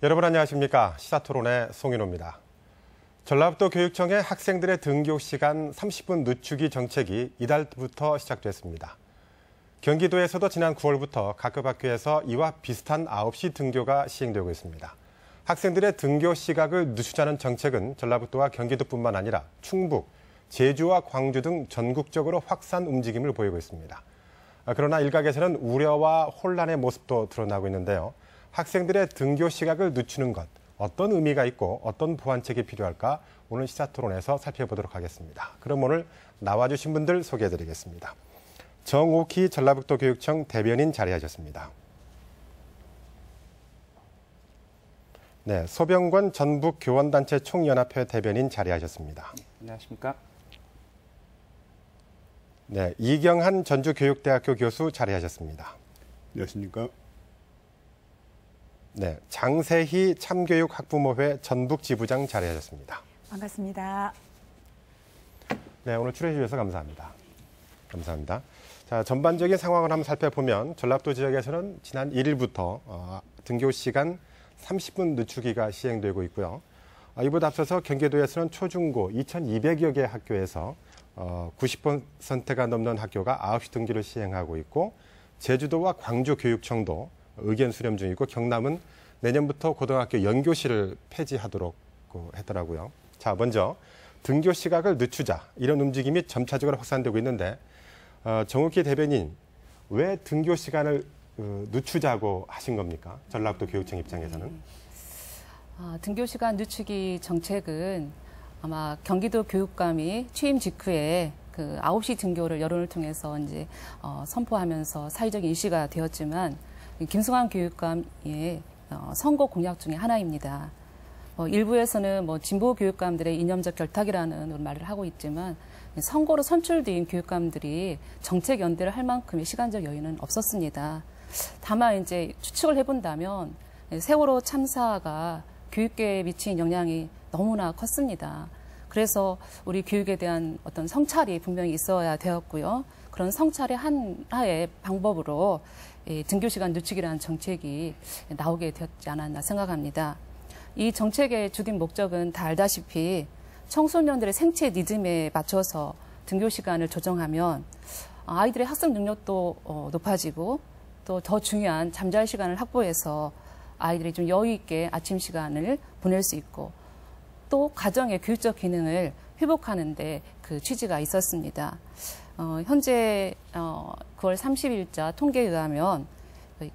여러분 안녕하십니까? 시사토론의 송인호입니다. 전라북도 교육청의 학생들의 등교 시간 30분 늦추기 정책이 이달부터 시작됐습니다. 경기도에서도 지난 9월부터 각급 학교에서 이와 비슷한 9시 등교가 시행되고 있습니다. 학생들의 등교 시각을 늦추자는 정책은 전라북도와 경기도뿐만 아니라 충북, 제주와 광주 등 전국적으로 확산 움직임을 보이고 있습니다. 그러나 일각에서는 우려와 혼란의 모습도 드러나고 있는데요. 학생들의 등교 시각을 늦추는 것, 어떤 의미가 있고 어떤 보완책이 필요할까 오늘 시사토론에서 살펴보도록 하겠습니다. 그럼 오늘 나와주신 분들 소개해드리겠습니다. 정옥희 전라북도 교육청 대변인 자리하셨습니다. 네, 소병권 전북교원단체 총연합회 대변인 자리하셨습니다. 안녕하십니까? 네, 이경한 전주교육대학교 교수 자리하셨습니다. 안녕하십니까? 네, 장세희 참교육학부모회 전북지부장 자리하셨습니다. 반갑습니다. 네, 오늘 출연해 주셔서 감사합니다. 감사합니다. 자, 전반적인 상황을 한번 살펴보면 전라북도 지역에서는 지난 1일부터 등교 시간 30분 늦추기가 시행되고 있고요. 이보다 앞서서 경기도에서는 초중고 2,200여 개 학교에서 90%가 넘는 학교가 9시 등교를 시행하고 있고 제주도와 광주교육청도 의견 수렴 중이고 경남은 내년부터 고등학교 연교실을 폐지하도록 했더라고요. 자, 먼저 등교 시각을 늦추자 이런 움직임이 점차적으로 확산되고 있는데 정옥희 대변인, 왜 등교 시간을 늦추자고 하신 겁니까? 전라북도 교육청 입장에서는. 등교 시간 늦추기 정책은 아마 경기도 교육감이 취임 직후에 그 9시 등교를 여론을 통해서 이제 선포하면서 사회적인 이슈가 되었지만 김승환 교육감의 선거 공약 중에 하나입니다. 일부에서는 진보 교육감들의 이념적 결탁이라는 말을 하고 있지만 선거로 선출된 교육감들이 정책 연대를 할 만큼의 시간적 여유는 없었습니다. 다만 이제 추측을 해본다면 세월호 참사가 교육계에 미친 영향이 너무나 컸습니다. 그래서 우리 교육에 대한 어떤 성찰이 분명히 있어야 되었고요. 그런 성찰의 하나의 방법으로 등교 시간 늦추기라는 정책이 나오게 되었지 않았나 생각합니다. 이 정책의 주된 목적은 다 알다시피 청소년들의 생체 리듬에 맞춰서 등교 시간을 조정하면 아이들의 학습 능력도 높아지고 또 더 중요한 잠잘 시간을 확보해서 아이들이 좀 여유 있게 아침 시간을 보낼 수 있고 또 가정의 교육적 기능을 회복하는 데 그 취지가 있었습니다. 현재 9월 30일자 통계에 의하면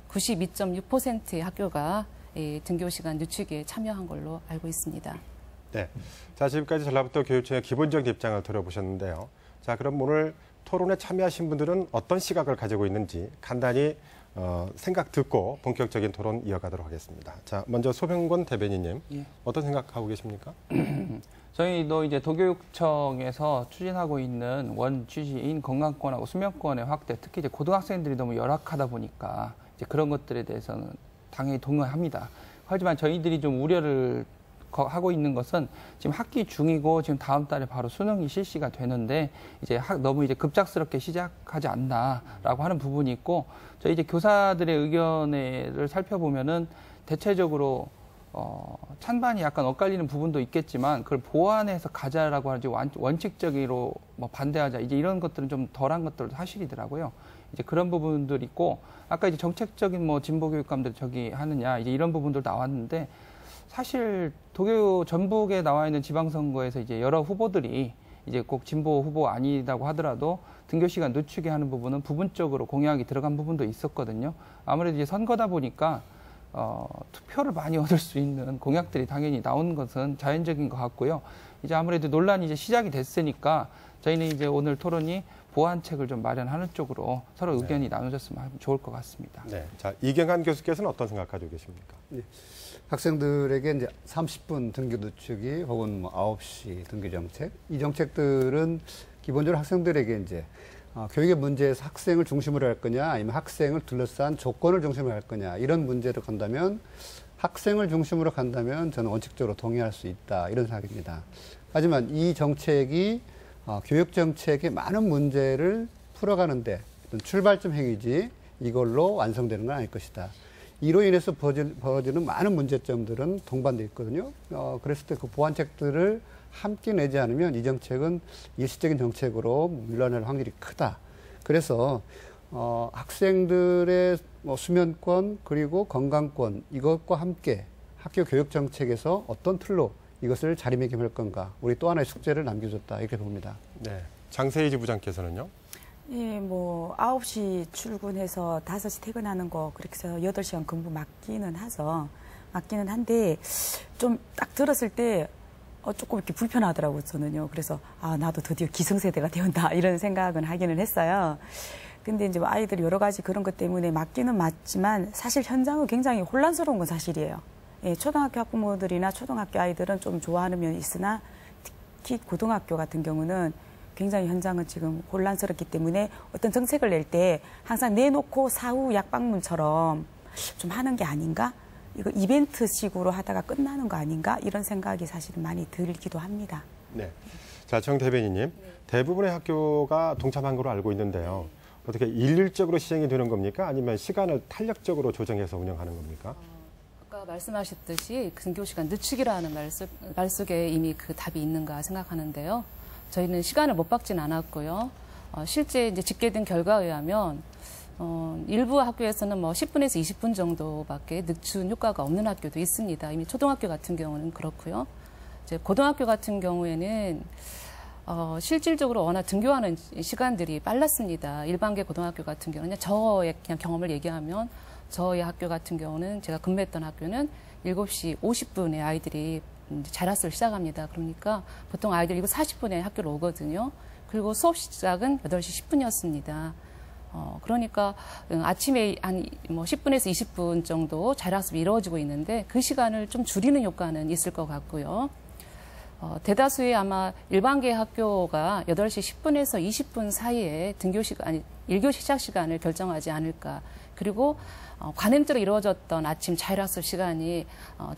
92.6%의 학교가 등교 시간 늦추기에 참여한 걸로 알고 있습니다. 네, 자, 지금까지 전라북도 교육청의 기본적인 입장을 들어보셨는데요. 자, 그럼 오늘 토론에 참여하신 분들은 어떤 시각을 가지고 있는지 간단히 생각 듣고 본격적인 토론 이어가도록 하겠습니다. 자, 먼저 소병권 대변인님, 예. 어떤 생각하고 계십니까? 저희도 이제 도교육청에서 추진하고 있는 원 취지인 건강권하고 수면권의 확대, 특히 이제 고등학생들이 너무 열악하다 보니까 이제 그런 것들에 대해서는 당연히 동의합니다. 하지만 저희들이 좀 우려를 하고 있는 것은 지금 학기 중이고 지금 다음 달에 바로 수능이 실시가 되는데 이제 너무 이제 급작스럽게 시작하지 않나라고 하는 부분이 있고 저희 이제 교사들의 의견을 살펴보면은 대체적으로 찬반이 약간 엇갈리는 부분도 있겠지만 그걸 보완해서 가자라고 하지 원칙적으로 반대하자 이제 이런 것들은 좀 덜한 것들도 사실이더라고요. 이제 그런 부분들이 있고 아까 이제 정책적인 진보 교육감들 저기 하느냐 이제 이런 부분들 나왔는데 사실 전북에 나와 있는 지방선거에서 이제 여러 후보들이 이제 꼭 진보 후보 아니다고 하더라도 등교 시간 늦추게 하는 부분은 부분적으로 공약이 들어간 부분도 있었거든요. 아무래도 이제 선거다 보니까 투표를 많이 얻을 수 있는 공약들이 당연히 나온 것은 자연적인 것 같고요. 이제 아무래도 논란이 이제 시작이 됐으니까 저희는 이제 오늘 토론이 보완책을 좀 마련하는 쪽으로 서로 의견이 나눠졌으면 좋을 것 같습니다. 네, 자, 이경한 교수께서는 어떤 생각 가지고 계십니까? 네. 학생들에게 이제 30분 등교 늦추기 혹은 9시 등교 정책, 이 정책들은 기본적으로 학생들에게 이제 교육의 문제에서 학생을 중심으로 할 거냐, 아니면 학생을 둘러싼 조건을 중심으로 할 거냐, 이런 문제로 간다면 학생을 중심으로 간다면 저는 원칙적으로 동의할 수 있다, 이런 생각입니다. 하지만 이 정책이 교육 정책의 많은 문제를 풀어가는데 어떤 출발점 행위지 이걸로 완성되는 건 아닐 것이다. 이로 인해서 벌어지는 많은 문제점들은 동반돼 있거든요. 그랬을 때 그 보완책들을 함께 내지 않으면 이 정책은 일시적인 정책으로 물러날 확률이 크다. 그래서 학생들의 수면권 그리고 건강권 이것과 함께 학교 교육 정책에서 어떤 틀로 이것을 자리매김할 건가. 우리 또 하나의 숙제를 남겨줬다. 이렇게 봅니다. 네. 장세희 부장께서는요? 예, 뭐 9시 출근해서 5시 퇴근하는 거 그렇게 해서 8시간 근무 맞기는 한데 좀 딱 들었을 때 조금 이렇게 불편하더라고요, 저는요. 그래서 나도 드디어 기성세대가 되었다 이런 생각은 하기는 했어요. 근데 이제 아이들이 여러 가지 그런 것 때문에 맞기는 맞지만 사실 현장은 굉장히 혼란스러운 건 사실이에요. 예, 초등학교 학부모들이나 초등학교 아이들은 좀 좋아하는 면이 있으나 특히 고등학교 같은 경우는 굉장히 현장은 지금 혼란스럽기 때문에 어떤 정책을 낼 때 항상 내놓고 사후 약방문처럼 좀 하는 게 아닌가? 이거 이벤트식으로 하다가 끝나는 거 아닌가? 이런 생각이 사실은 많이 들기도 합니다. 네. 자, 정 대변인님. 대부분의 학교가 동참한 걸로 알고 있는데요. 어떻게 일률적으로 시행이 되는 겁니까? 아니면 시간을 탄력적으로 조정해서 운영하는 겁니까? 아까 말씀하셨듯이 등교시간 늦추기라는 말 속에 이미 그 답이 있는가 생각하는데요. 저희는 시간을 못 박진 않았고요. 실제 이제 집계된 결과에 의하면 일부 학교에서는 뭐 10분에서 20분 정도밖에 늦춘 효과가 없는 학교도 있습니다. 이미 초등학교 같은 경우는 그렇고요. 이제 고등학교 같은 경우에는 실질적으로 워낙 등교하는 시간들이 빨랐습니다. 일반계 고등학교 같은 경우는 저의 그냥 경험을 얘기하면 저희 학교 같은 경우는 제가 근무했던 학교는 7시 50분에 아이들이 자라스를 시작합니다. 그러니까 보통 아이들 7시 40분에 학교로 오거든요. 그리고 수업 시작은 8시 10분이었습니다. 그러니까 아침에 한 10분에서 20분 정도 자율학습이 이루어지고 있는데 그 시간을 좀 줄이는 효과는 있을 것 같고요. 대다수의 아마 일반계 학교가 8시 10분에서 20분 사이에 일교 시작 시간을 결정하지 않을까. 그리고 관행대로 이루어졌던 아침 자율학습 시간이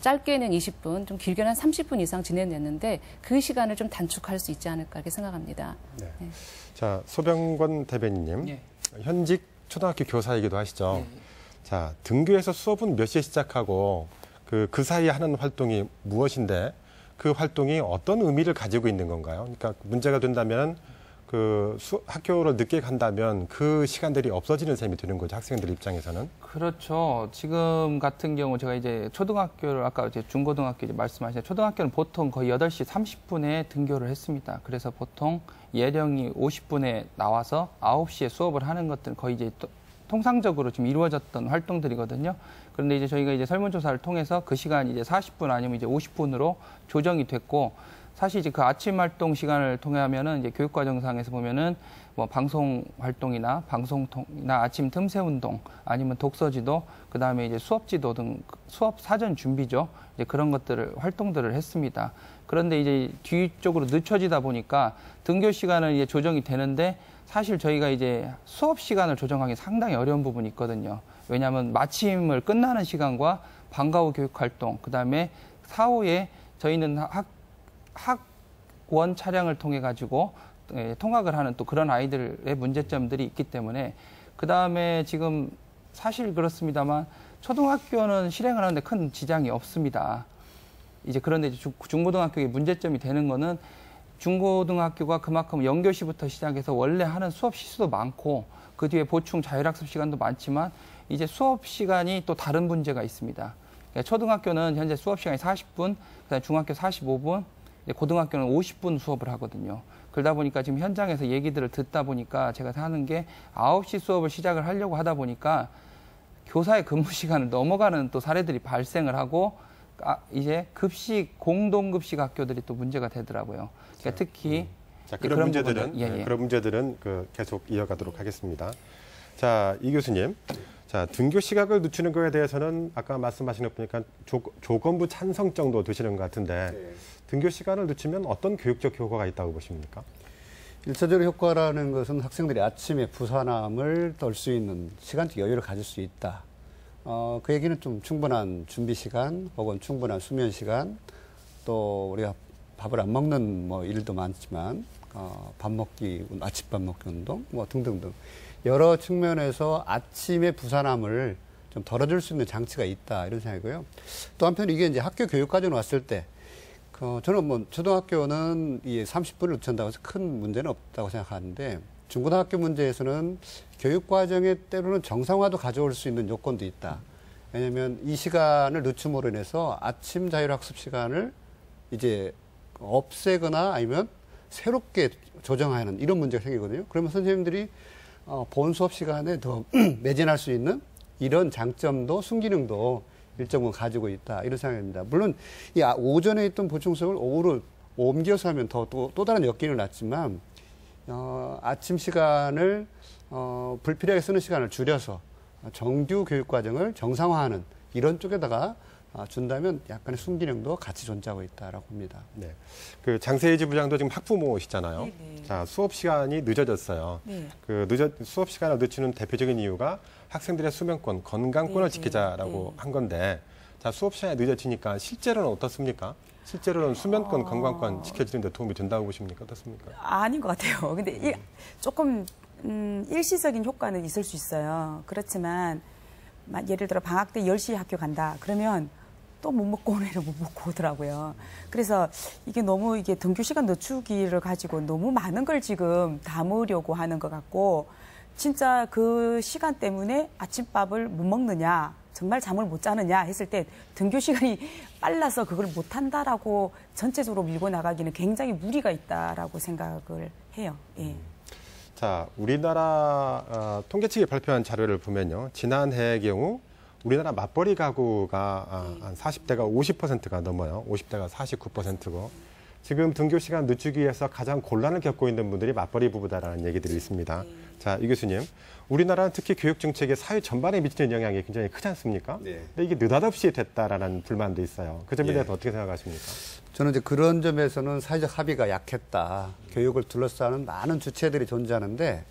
짧게는 20분, 좀 길게는 한 30분 이상 진행됐는데 그 시간을 좀 단축할 수 있지 않을까 이렇게 생각합니다. 네. 네. 자, 소병권 대변인님. 네. 현직 초등학교 교사이기도 하시죠. 네. 자, 등교에서 수업은 몇 시에 시작하고 그 사이에 하는 활동이 무엇인데 그 활동이 어떤 의미를 가지고 있는 건가요? 그러니까 문제가 된다면 학교를 늦게 간다면 그 시간들이 없어지는 셈이 되는 거죠. 학생들 입장에서는. 그렇죠. 지금 같은 경우 제가 이제 초등학교를 아까 이제 중고등학교 말씀하신 초등학교는 보통 거의 8시 30분에 등교를 했습니다. 그래서 보통 예령이 50분에 나와서 9시에 수업을 하는 것들은 거의 이제 통상적으로 좀 이루어졌던 활동들이거든요. 그런데 이제 저희가 이제 설문조사를 통해서 그 시간이 이제 40분 아니면 이제 50분으로 조정이 됐고, 사실 이제 그 아침 활동 시간을 통하면은 이제 교육과정상에서 보면은 뭐 방송 활동이나 방송통이나 아침 틈새 운동 아니면 독서지도 그다음에 이제 수업지도 등 수업 사전 준비죠. 이제 그런 활동들을 했습니다. 그런데 이제 뒤쪽으로 늦춰지다 보니까 등교 시간은 이제 조정이 되는데 사실 저희가 이제 수업 시간을 조정하기 상당히 어려운 부분이 있거든요. 왜냐하면 마침을 끝나는 시간과 방과 후 교육 활동, 그다음에 사후에 저희는 학원 차량을 통해 가지고 통학을 하는 또 그런 아이들의 문제점들이 있기 때문에, 그다음에 지금 사실 그렇습니다만 초등학교는 실행을 하는데 큰 지장이 없습니다. 이제 그런데 중고등학교의 문제점이 되는 거는 중고등학교가 그만큼 영교시부터 시작해서 원래 하는 수업 시수도 많고 그 뒤에 보충 자율학습 시간도 많지만 이제 수업 시간이 또 다른 문제가 있습니다. 그러니까 초등학교는 현재 수업 시간이 40분, 그다음에 중학교 45분, 고등학교는 50분 수업을 하거든요. 그러다 보니까 지금 현장에서 얘기들을 듣다 보니까 제가 하는 게 9시 수업을 시작을 하려고 하다 보니까 교사의 근무 시간을 넘어가는 또 사례들이 발생을 하고 이제 공동급식 학교들이 또 문제가 되더라고요. 그러니까 특히 자, 그런 문제들은 계속 이어가도록 하겠습니다. 자, 이 교수님. 자, 등교 시각을 늦추는 거에 대해서는 아까 말씀하신 거 보니까 조건부 찬성 정도 되시는 것 같은데 등교 시간을 늦추면 어떤 교육적 효과가 있다고 보십니까? 일차적으로 효과라는 것은 학생들이 아침에 부산함을 덜 수 있는 시간적 여유를 가질 수 있다. 그 얘기는 좀 충분한 준비 시간 혹은 충분한 수면 시간, 또 우리가 밥을 안 먹는 일도 많지만 아침밥 먹기 운동 등등등 여러 측면에서 아침에 부산함을 좀 덜어줄 수 있는 장치가 있다 이런 생각이고요. 또 한편 이게 이제 학교 교육과정으로 왔을 때 저는 뭐 초등학교는 이 30분을 늦춘다고 해서 큰 문제는 없다고 생각하는데 중고등학교 문제에서는 교육과정에 때로는 정상화도 가져올 수 있는 요건도 있다. 왜냐하면 이 시간을 늦춤으로 인해서 아침 자율학습 시간을 이제 없애거나 아니면 새롭게 조정하는 이런 문제가 생기거든요. 그러면 선생님들이 본 수업 시간에 더 매진할 수 있는 이런 장점도 순기능도 일정 부분 가지고 있다 이런 생각입니다. 물론 이 오전에 있던 보충 수업을 오후로 옮겨서 하면 또 다른 엮기는 낫지만 아침 시간을 불필요하게 쓰는 시간을 줄여서 정규 교육 과정을 정상화하는 이런 쪽에다가 준다면 약간의 순기능도 같이 존재하고 있다라고 봅니다. 네. 그 장세희 부장도 지금 학부모시잖아요. 네네. 자, 수업 시간이 늦어졌어요. 네. 수업 시간을 늦추는 대표적인 이유가 학생들의 수면권, 건강권을 네네. 지키자라고 네. 한 건데, 자, 수업 시간이 늦어지니까 실제로는 어떻습니까? 실제로는 수면권, 건강권 지켜지는 데 도움이 된다고 보십니까? 어떻습니까? 아닌 것 같아요. 근데 조금 일시적인 효과는 있을 수 있어요. 그렇지만 예를 들어 방학 때 10시에 학교 간다. 그러면 또 못 먹고 오는 애를 못 먹고 오더라고요. 그래서 이게 너무 이게 등교 시간 늦추기를 가지고 너무 많은 걸 지금 담으려고 하는 것 같고 진짜 그 시간 때문에 아침밥을 못 먹느냐 정말 잠을 못 자느냐 했을 때 등교 시간이 빨라서 그걸 못 한다라고 전체적으로 밀고 나가기는 굉장히 무리가 있다라고 생각을 해요. 예. 자, 우리나라 통계청이 발표한 자료를 보면요. 지난해의 경우 우리나라 맞벌이 가구가 한 40대가 50%가 넘어요. 50대가 49%고. 지금 등교 시간 늦추기 위해서 가장 곤란을 겪고 있는 분들이 맞벌이 부부다라는 얘기들이 있습니다. 자, 이 교수님. 우리나라는 특히 교육 정책의 사회 전반에 미치는 영향이 굉장히 크지 않습니까? 네. 근데 이게 느닷없이 됐다라는 불만도 있어요. 그 점에 예. 대해서 어떻게 생각하십니까? 저는 이제 그런 점에서는 사회적 합의가 약했다. 교육을 둘러싸는 많은 주체들이 존재하는데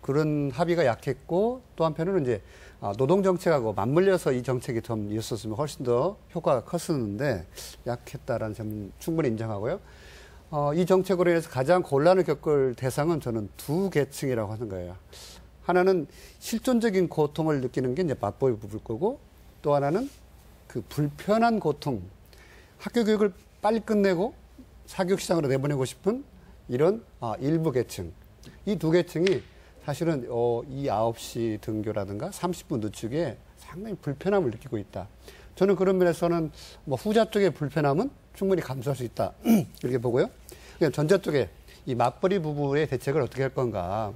그런 합의가 약했고 또 한편으로는 이제 노동 정책하고 맞물려서 이 정책이 좀 있었으면 훨씬 더 효과가 컸었는데 약했다라는 점은 충분히 인정하고요. 이 정책으로 인해서 가장 곤란을 겪을 대상은 저는 두 계층이라고 하는 거예요. 하나는 실존적인 고통을 느끼는 게 이제 맞벌이 부부일 거고 또 하나는 그 불편한 고통, 학교 교육을 빨리 끝내고 사교육 시장으로 내보내고 싶은 이런 일부 계층. 이 두 계층이 사실은 이 9시 등교라든가 30분 늦추기에 상당히 불편함을 느끼고 있다. 저는 그런 면에서는 뭐 후자 쪽의 불편함은 충분히 감수할 수 있다. 이렇게 보고요. 그냥 전자 쪽에 이 맞벌이 부부의 대책을 어떻게 할 건가.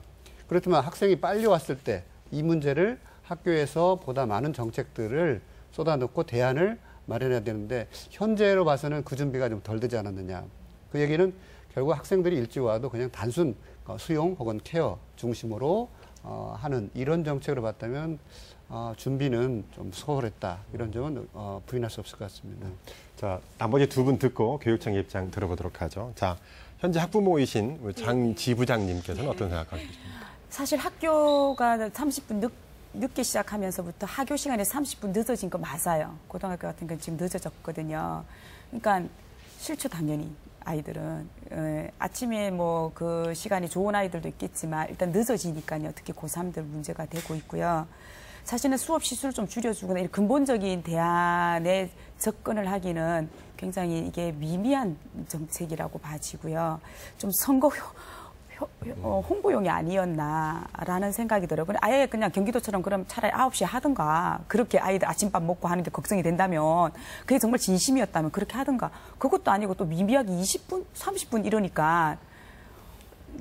그렇지만 학생이 빨리 왔을 때 이 문제를 학교에서 보다 많은 정책들을 쏟아넣고 대안을 마련해야 되는데 현재로 봐서는 그 준비가 좀 덜 되지 않았느냐. 그 얘기는 결국 학생들이 일찍 와도 그냥 단순 수용 혹은 케어 중심으로 하는 이런 정책으로 봤다면 준비는 좀 소홀했다. 이런 점은 부인할 수 없을 것 같습니다. 자, 나머지 두 분 듣고 교육청의 입장 들어보도록 하죠. 자, 현재 학부모이신 장지부장님께서는 어떤 생각하십니까? 사실 학교가 30분 늦게 시작하면서부터 학교 시간에 30분 늦어진 거 맞아요. 고등학교 같은 건 지금 늦어졌거든요. 그러니까 싫죠, 당연히. 아이들은 아침에 뭐 그 시간이 좋은 아이들도 있겠지만 일단 늦어지니까요. 특히 고3들 문제가 되고 있고요. 사실은 수업 시수를 좀 줄여주거나 이런 근본적인 대안에 접근을 하기는 굉장히 이게 미미한 정책이라고 봐지고요. 좀 선거 홍보용이 아니었나라는 생각이 들어요. 아예 그냥 경기도처럼 그럼 차라리 9시에 하든가 그렇게 아이들 아침밥 먹고 하는데 걱정이 된다면 그게 정말 진심이었다면 그렇게 하든가 그것도 아니고 또 미미하게 20분, 30분 이러니까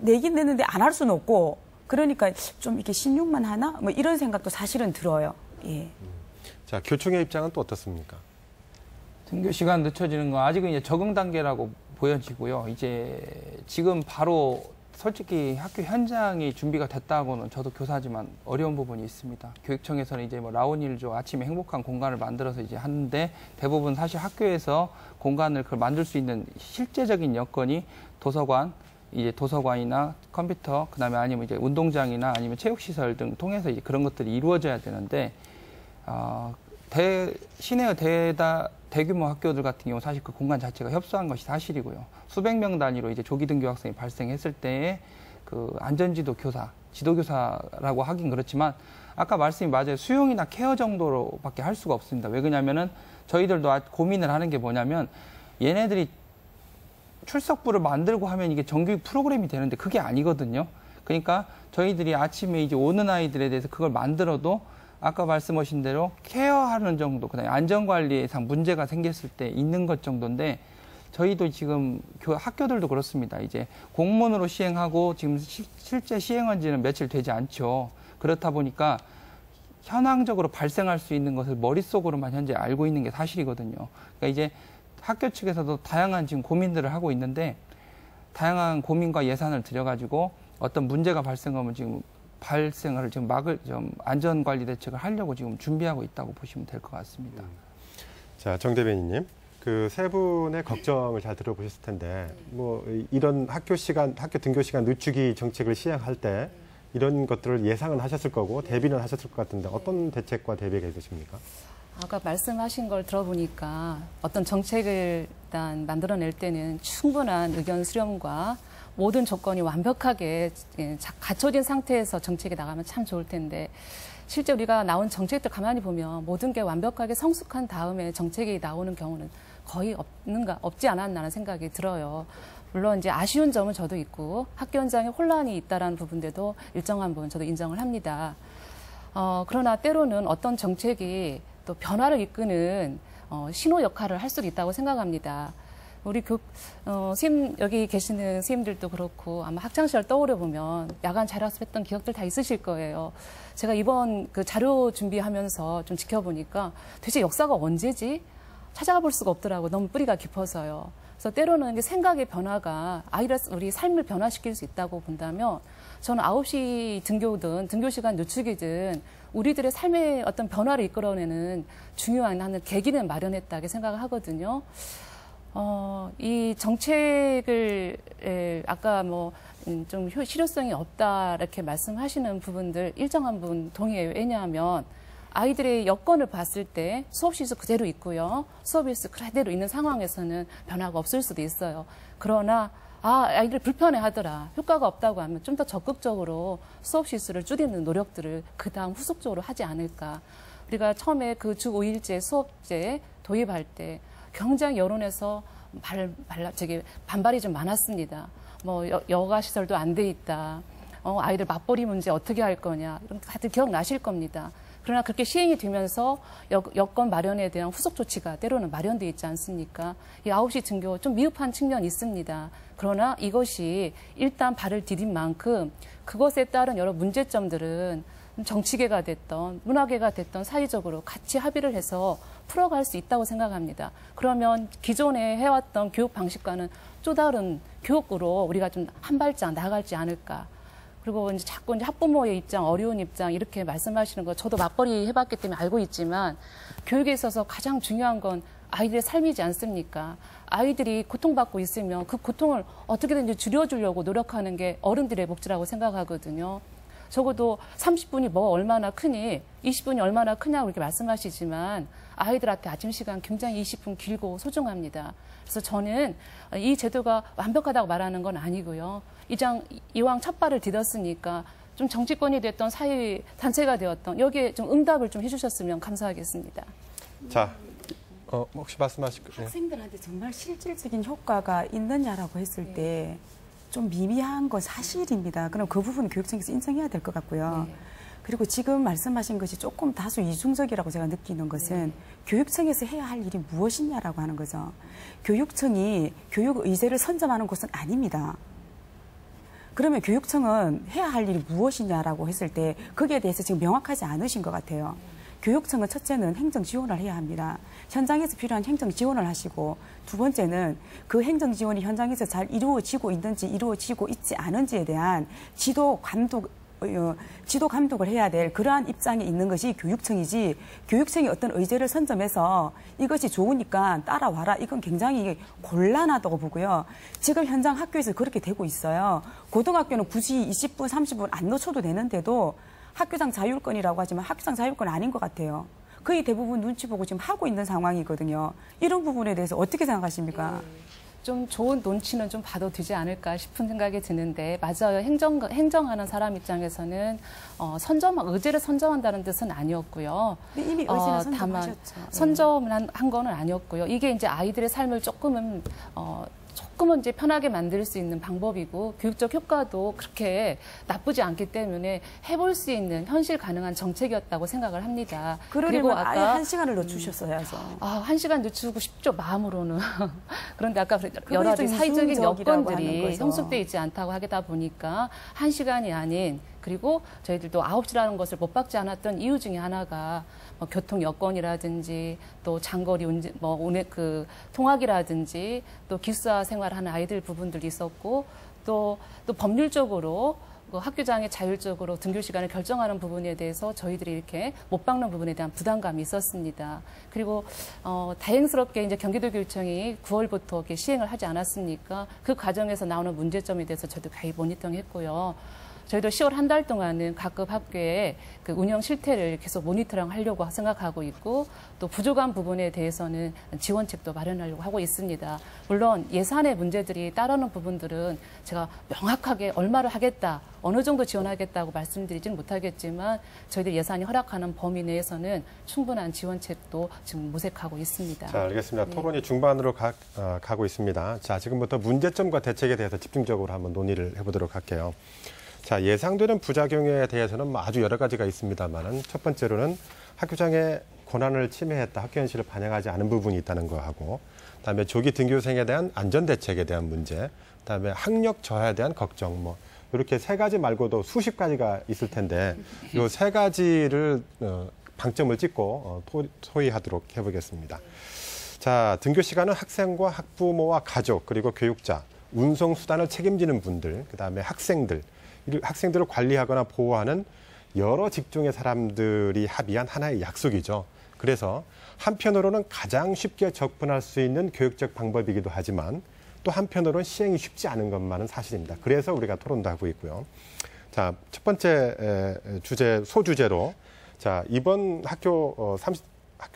내긴 내는데 안 할 수는 없고 그러니까 좀 이렇게 신용만 하나? 뭐 이런 생각도 사실은 들어요. 예. 자, 교총의 입장은 또 어떻습니까? 등교 시간 늦춰지는 건 아직은 이제 적응 단계라고 보여지고요. 이제 지금 바로 솔직히 학교 현장이 준비가 됐다고는 저도 교사지만 어려운 부분이 있습니다. 교육청에서는 이제 뭐 라온일조 아침에 행복한 공간을 만들어서 이제 하는데 대부분 사실 학교에서 공간을 그걸 만들 수 있는 실제적인 여건이 도서관이나 컴퓨터, 그다음에 아니면 이제 운동장이나 아니면 체육시설 등 통해서 이제 그런 것들이 이루어져야 되는데, 시내의 대규모 학교들 같은 경우 사실 그 공간 자체가 협소한 것이 사실이고요. 수백 명 단위로 이제 조기 등교 학생이 발생했을 때에 그 안전지도 교사, 지도교사라고 하긴 그렇지만 아까 말씀이 맞아요. 수용이나 케어 정도로밖에 할 수가 없습니다. 왜 그러냐면은 저희들도 고민을 하는 게 뭐냐면 얘네들이 출석부를 만들고 하면 이게 정규 프로그램이 되는데 그게 아니거든요. 그러니까 저희들이 아침에 이제 오는 아이들에 대해서 그걸 만들어도 아까 말씀하신 대로 케어하는 정도, 그다음에 안전관리에상 문제가 생겼을 때 있는 것 정도인데 저희도 지금 학교들도 그렇습니다. 이제 공문으로 시행하고 지금 실제 시행한 지는 며칠 되지 않죠. 그렇다 보니까 현황적으로 발생할 수 있는 것을 머릿속으로만 현재 알고 있는 게 사실이거든요. 그러니까 이제 학교 측에서도 다양한 지금 고민들을 하고 있는데 다양한 고민과 예산을 들여가지고 어떤 문제가 발생하면 지금 발생을 지금 막을 좀 안전관리 대책을 하려고 지금 준비하고 있다고 보시면 될 것 같습니다. 자, 정 대변인님. 그 세 분의 걱정을 잘 들어보셨을 텐데, 뭐, 이런 학교 등교 시간 늦추기 정책을 시행할 때 이런 것들을 예상은 하셨을 거고 대비는 하셨을 것 같은데 어떤 대책과 대비가 있으십니까? 아까 말씀하신 걸 들어보니까 어떤 정책을 일단 만들어낼 때는 충분한 의견 수렴과 모든 조건이 완벽하게 갖춰진 상태에서 정책이 나가면 참 좋을 텐데 실제 우리가 나온 정책들 가만히 보면 모든 게 완벽하게 성숙한 다음에 정책이 나오는 경우는 거의 없지 않았나라는 생각이 들어요. 물론 이제 아쉬운 점은 저도 있고 학교 현장에 혼란이 있다라는 부분들도 일정한 부분 저도 인정을 합니다. 그러나 때로는 어떤 정책이 또 변화를 이끄는 신호 역할을 할 수도 있다고 생각합니다. 우리 여기 계시는 선생님들도 그렇고 아마 학창시절 떠오려 보면 야간 자율학습했던 기억들 다 있으실 거예요. 제가 이번 그 자료 준비하면서 좀 지켜보니까 도대체 역사가 언제지? 찾아가 볼 수가 없더라고요. 너무 뿌리가 깊어서요. 그래서 때로는 생각의 변화가 우리 삶을 변화시킬 수 있다고 본다면 저는 9시 등교든 등교 시간 늦추기든 우리들의 삶의 어떤 변화를 이끌어내는 중요한 하는 계기는 마련했다고 생각을 하거든요. 이 정책을 아까 좀 실효성이 없다 이렇게 말씀하시는 부분들 일정한 부분 동의해요. 왜냐하면 아이들의 여건을 봤을 때 수업실수 그대로 있고요. 수업일수 그대로 있는 상황에서는 변화가 없을 수도 있어요. 그러나 아이들 불편해하더라. 효과가 없다고 하면 좀 더 적극적으로 수업 실수를 줄이는 노력들을 그 다음 후속적으로 하지 않을까. 우리가 처음에 그 주 5일제 수업제 도입할 때 굉장히 여론에서 반발이 좀 많았습니다. 여가 시설도 안 돼 있다. 아이들 맞벌이 문제 어떻게 할 거냐. 이런 다들 기억나실 겁니다. 그러나 그렇게 시행이 되면서 여건 마련에 대한 후속 조치가 때로는 마련되어 있지 않습니까? 이 9시 등교 좀 미흡한 측면이 있습니다. 그러나 이것이 일단 발을 디딘 만큼 그것에 따른 여러 문제점들은 정치계가 됐던 문화계가 됐던 사회적으로 같이 합의를 해서 풀어갈 수 있다고 생각합니다. 그러면 기존에 해왔던 교육 방식과는 또 다른 교육으로 우리가 좀 한 발짝 나아갈지 않을까. 그리고 이제 자꾸 학부모의 입장, 어려운 입장 이렇게 말씀하시는 거 저도 맞벌이 해봤기 때문에 알고 있지만 교육에 있어서 가장 중요한 건 아이들의 삶이지 않습니까? 아이들이 고통받고 있으면 그 고통을 어떻게든지 줄여주려고 노력하는 게 어른들의 몫이라고 생각하거든요. 적어도 30분이 얼마나 크니 20분이 얼마나 크냐고 이렇게 말씀하시지만 아이들한테 아침 시간 굉장히 20분 길고 소중합니다. 그래서 저는 이 제도가 완벽하다고 말하는 건 아니고요. 이왕 첫 발을 디뎠으니까 좀 정치권이 됐던 사회 단체가 되었던 여기에 좀 응답을 좀 해주셨으면 감사하겠습니다. 자, 혹시 말씀하실 거예요? 학생들한테 정말 실질적인 효과가 있느냐라고 했을 때 좀 미미한 건 사실입니다. 그럼 그 부분 교육청에서 인정해야 될 것 같고요. 네. 그리고 지금 말씀하신 것이 조금 다소 이중적이라고 제가 느끼는 것은 교육청에서 해야 할 일이 무엇이냐라고 하는 거죠. 교육청이 교육 의제를 선점하는 곳은 아닙니다. 그러면 교육청은 해야 할 일이 무엇이냐라고 했을 때 거기에 대해서 지금 명확하지 않으신 것 같아요. 교육청은 첫째는 행정 지원을 해야 합니다. 현장에서 필요한 행정 지원을 하시고 두 번째는 그 행정 지원이 현장에서 잘 이루어지고 있는지 이루어지고 있지 않은지에 대한 지도 감독을 해야 될 그러한 입장에 있는 것이 교육청이지 교육청이 어떤 의제를 선점해서 이것이 좋으니까 따라와라. 이건 굉장히 곤란하다고 보고요. 지금 현장 학교에서 그렇게 되고 있어요. 고등학교는 굳이 20분, 30분 안 놓쳐도 되는데도 학교장 자율권이라고 하지만 학교장 자율권 아닌 것 같아요. 거의 대부분 눈치 보고 지금 하고 있는 상황이거든요. 이런 부분에 대해서 어떻게 생각하십니까? 좀 좋은 논치는 좀 봐도 되지 않을까 싶은 생각이 드는데 맞아요. 행정하는 사람 입장에서는 의제를 선점한다는 뜻은 아니었고요. 근데 이미 의제는 선점하셨죠. 다만 선점을 한 거는 아니었고요. 이게 이제 아이들의 삶을 조금은 이제 편하게 만들 수 있는 방법이고 교육적 효과도 그렇게 나쁘지 않기 때문에 해볼 수 있는 현실 가능한 정책이었다고 생각을 합니다. 그리고 아예 1시간을 늦추셨어야죠. 1시간 늦추고 싶죠, 마음으로는. 그런데 아까 여러 가지 사회적인 여건들이 형성돼 있지 않다고 하다 보니까 1시간이 아닌 그리고 저희들도 9시라는 것을 못 박지 않았던 이유 중에 하나가 교통 여건이라든지 또 장거리 통학이라든지 또 기숙사 생활하는 아이들 부분들이 있었고 또 법률적으로 학교장이 자율적으로 등교 시간을 결정하는 부분에 대해서 저희들이 이렇게 못 박는 부분에 대한 부담감이 있었습니다. 그리고 다행스럽게 이제 경기도교육청이 9월부터 이렇게 시행을 하지 않았습니까? 그 과정에서 나오는 문제점에 대해서 저도 가히 모니터링했고요. 저희도 10월 한 달 동안은 각급 학교의 그 운영 실태를 계속 모니터링 하려고 생각하고 있고 또 부족한 부분에 대해서는 지원책도 마련하려고 하고 있습니다. 물론 예산의 문제들이 따르는 부분들은 제가 명확하게 얼마를 하겠다, 어느 정도 지원하겠다고 말씀드리지는 못하겠지만 저희들 예산이 허락하는 범위 내에서는 충분한 지원책도 지금 모색하고 있습니다. 자, 알겠습니다. 토론이 중반으로 가고 있습니다. 자, 지금부터 문제점과 대책에 대해서 집중적으로 한번 논의를 해보도록 할게요. 자, 예상되는 부작용에 대해서는 아주 여러 가지가 있습니다만은 첫 번째로는 학교장의 권한을 침해했다, 학교 현실을 반영하지 않은 부분이 있다는 거하고, 그다음에 조기 등교생에 대한 안전 대책에 대한 문제, 그다음에 학력 저하에 대한 걱정, 이렇게 세 가지 말고도 수십 가지가 있을 텐데 이 세 가지를 방점을 찍고 토의하도록 해보겠습니다. 자, 등교 시간은 학생과 학부모와 가족 그리고 교육자, 운송 수단을 책임지는 분들, 그다음에 학생들을 관리하거나 보호하는 여러 직종의 사람들이 합의한 하나의 약속이죠. 그래서 한편으로는 가장 쉽게 접근할 수 있는 교육적 방법이기도 하지만 또 한편으로는 시행이 쉽지 않은 것만은 사실입니다. 그래서 우리가 토론도 하고 있고요. 자, 첫 번째 소주제로 자, 이번 학교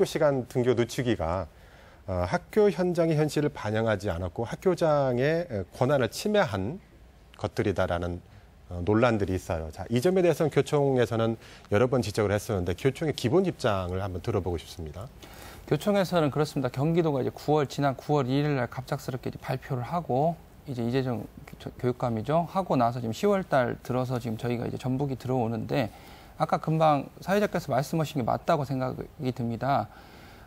시간 등교 늦추기가 학교 현장의 현실을 반영하지 않았고 학교장의 권한을 침해한 것들이다라는 논란들이 있어요. 자, 이 점에 대해서는 교총에서는 여러 번 지적을 했었는데 교총의 기본 입장을 한번 들어보고 싶습니다. 교총에서는 그렇습니다. 경기도가 이제 지난 9월 1일 날 갑작스럽게 발표를 하고 이제 이재정 교육감이죠. 하고 나서 지금 10월 달 들어서 지금 저희가 이제 전북이 들어오는데 아까 금방 사회자께서 말씀하신 게 맞다고 생각이 듭니다.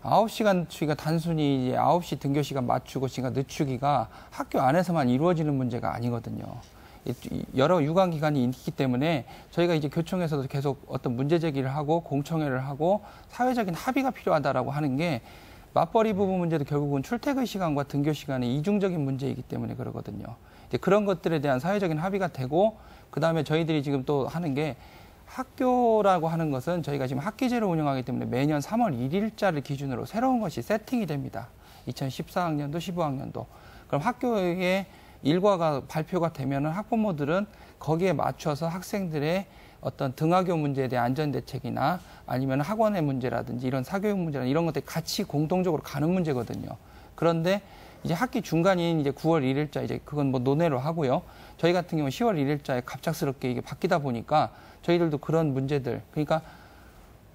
9시간 늦추기가 단순히 이제 9시 등교 시간 맞추고 시간 늦추기가 학교 안에서만 이루어지는 문제가 아니거든요. 여러 유관 기관이 있기 때문에 저희가 이제 교총에서도 계속 어떤 문제 제기를 하고 공청회를 하고 사회적인 합의가 필요하다라고 하는 게 맞벌이 부부 문제도 결국은 출퇴근 시간과 등교 시간의 이중적인 문제이기 때문에 그러거든요. 이제 그런 것들에 대한 사회적인 합의가 되고 그다음에 저희들이 지금 또 하는 게 학교라고 하는 것은 저희가 지금 학기제를 운영하기 때문에 매년 3월 1일자를 기준으로 새로운 것이 세팅이 됩니다. 2014학년도, 15학년도. 그럼 학교에 일과가 발표가 되면은 학부모들은 거기에 맞춰서 학생들의 어떤 등하교 문제에 대한 안전대책이나 아니면 학원의 문제라든지 이런 사교육 문제나 이런 것들이 같이 공동적으로 가는 문제거든요. 그런데 이제 학기 중간인 이제 9월 1일자 이제 그건 논의로 하고요. 저희 같은 경우는 10월 1일자에 갑작스럽게 이게 바뀌다 보니까 저희들도 그런 문제들, 그러니까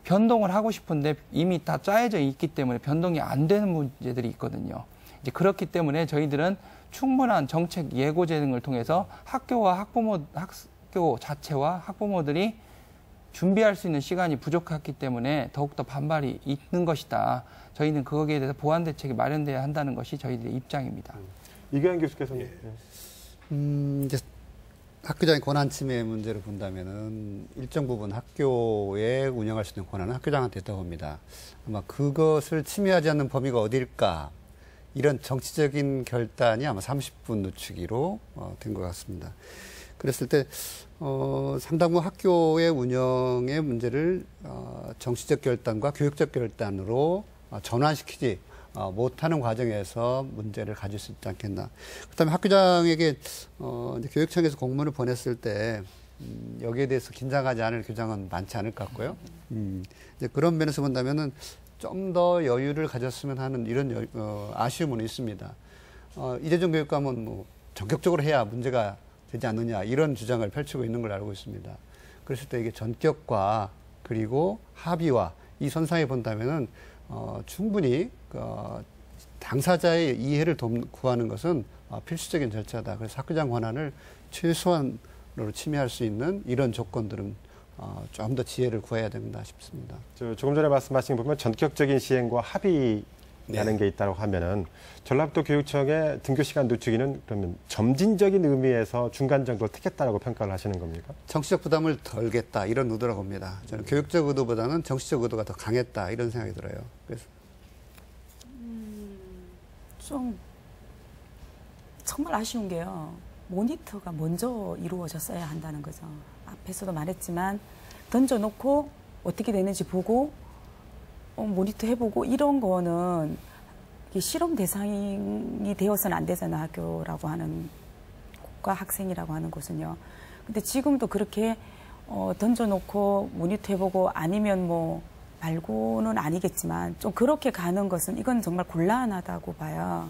변동을 하고 싶은데 이미 다 짜여져 있기 때문에 변동이 안 되는 문제들이 있거든요. 이제 그렇기 때문에 저희들은 충분한 정책 예고제 등을 통해서 학교 자체와 학부모들이 준비할 수 있는 시간이 부족했기 때문에 더욱더 반발이 있는 것이다. 저희는 거기에 대해서 보완 대책이 마련돼야 한다는 것이 저희들의 입장입니다. 이규환 교수께서는 이제 학교장의 권한 침해 문제를 본다면은 일정 부분 학교에 운영할 수 있는 권한은 학교장한테 있다고 봅니다. 아마 그것을 침해하지 않는 범위가 어딜까? 이런 정치적인 결단이 아마 30분 늦추기로 된 것 같습니다. 그랬을 때 상당부 학교의 운영의 문제를 정치적 결단과 교육적 결단으로 전환시키지 못하는 과정에서 문제를 가질 수 있지 않겠나. 그다음에 학교장에게 이제 교육청에서 공문을 보냈을 때 여기에 대해서 긴장하지 않을 교장은 많지 않을 것 같고요. 이제 그런 면에서 본다면은 좀 더 여유를 가졌으면 하는 이런 아쉬움은 있습니다. 이재정 교육감은 뭐 전격적으로 해야 문제가 되지 않느냐 이런 주장을 펼치고 있는 걸 알고 있습니다. 그랬을 때 이게 전격과 그리고 합의와 이 선상에 본다면은 충분히 당사자의 이해를 구하는 것은 필수적인 절차다. 그래서 학교장 권한을 최소한으로 침해할 수 있는 이런 조건들은 좀 더 지혜를 구해야 된다 싶습니다. 조금 전에 말씀하신 거 보면 전격적인 시행과 합의라는 게 있다고 하면은 전라북도 교육청의 등교 시간 늦추기는 그러면 점진적인 의미에서 중간 정도를 택했다라고 평가를 하시는 겁니까? 정치적 부담을 덜겠다 이런 의도라고 봅니다. 저는 교육적 의도보다는 정치적 의도가 더 강했다 이런 생각이 들어요. 그래서 좀 정말 아쉬운 게요. 모니터가 먼저 이루어졌어야 한다는 거죠. 앞에서도 말했지만 던져놓고 어떻게 되는지 보고 모니터 해보고 이런 거는 실험 대상이 되어서는 안 되잖아. 학교라고 하는 곳과 학생이라고 하는 곳은요. 근데 지금도 그렇게 던져놓고 모니터 해보고 아니면 뭐 말고는 아니겠지만 좀 그렇게 가는 것은 이건 정말 곤란하다고 봐요.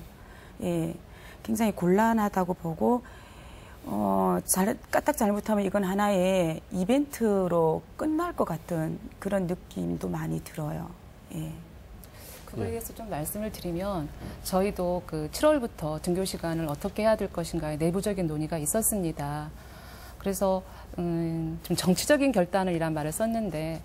예, 굉장히 곤란하다고 보고 까딱 잘못하면 이건 하나의 이벤트로 끝날 것 같은 그런 느낌도 많이 들어요. 예. 그거에 대해서 좀 말씀을 드리면 저희도 그 7월부터 등교 시간을 어떻게 해야 될 것인가에 내부적인 논의가 있었습니다. 그래서 좀 정치적인 결단을이란 말을 썼는데